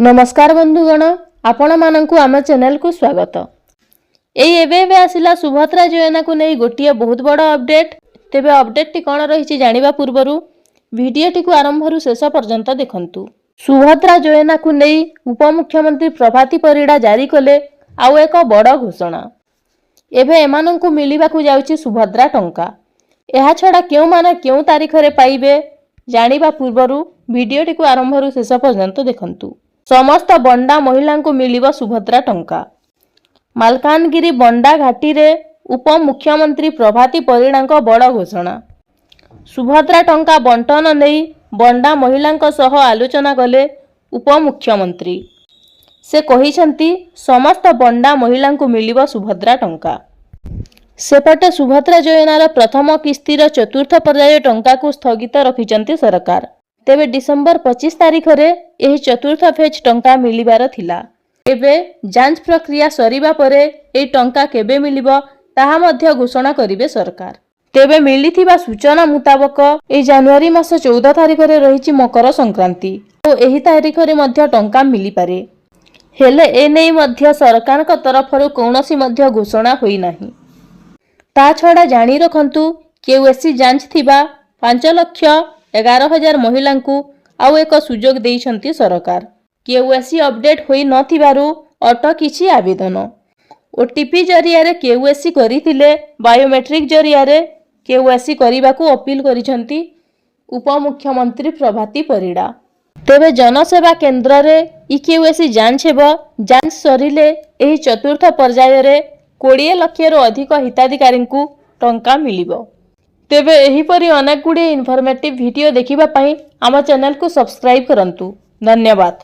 नमस्कार बंधुगण, आपण मानकु आम चैनल को स्वागत। एबे आसिला सुभद्रा योजना को नहीं गोटे बहुत बड़ अपडेट। तेबे अपडेट टी कौन रही जानिबा पूर्वरु वीडियो टी को आरंभ शेष पर्यंत देखंतु। सुभद्रा योजना को नहीं उपमुख्यमंत्री प्रभाती परिड़ा जारी कले आउ एक बड़ घोषणा। एबे एमानंकु मिलिबाकु जाउची सुभद्रा टंका। एहा छडा केउ माने केउ तारीख रे पाइबे जानिबा पूर्वरु वीडियो टी को आरंभ शेष पर्यंत देखंतु। समस्त बंडा महिला को मिलिबा सुभद्रा टंका। मालकानगिरी बंडा घाटी रे उपमुख्यमंत्री प्रभाती परिड़ा बड़ घोषणा। सुभद्रा टंका बंटन नहीं बंडा महिला सह आलोचना कले उपमुख्यमंत्री। से कहिसंती समस्त बंडा महिला को मिलिबा सुभद्रा टंका। सेपटे सुभद्रा योजनार प्रथम किस्तीर चतुर्थ पर्याय टंका को स्थगित रखिचंती सरकार। तेबे डिसेंबर 25 तारीख रे एही चतुर्थ फेज टंका मिलिबार थिला। एबे जांच प्रक्रिया सरीबा परे एही टंका केबे मिलिबो ताहा मध्य घोषणा करिवे सरकार। तेबे मिलिथिबा सूचना मुताबक एही जनवरी मास 14 तारीख रे रहिछि मकर संक्रांति ओ एही तारीख रे मध्य टंका मिली पारे। हेले ए नै मध्य सरकार को तरफरु कोनोसी मध्य घोषणा होई नाही। ता छडा जानि रखंतु केओएससी जांच थिबा 5,11,000 महिला को आउ एक सुजोग देइछंती सरकार। केओएससी अपडेट होई नथिबारु अटकिछि आवेदन। ओटीपी जरिया रे केओएससी करिथिले बायोमेट्रिक जरिया रे केओएससी करिबाकू अपील करिछंती उपमुख्यमंत्री प्रभाती परिड़ा। तेबे जनसेवा केंद्र रे केओएससी जांच हेबो। जांच सरिले एही चतुर्थ पर्याय रे 20 लाख रो अधिक हिताधिकारी को टंका मिलिबो। तेबे एहीपरि अनेक गुडी इनफॉर्मेटिव वीडियो देखिबा पई आम चैनल को सब्सक्राइब करंतु। धन्यवाद।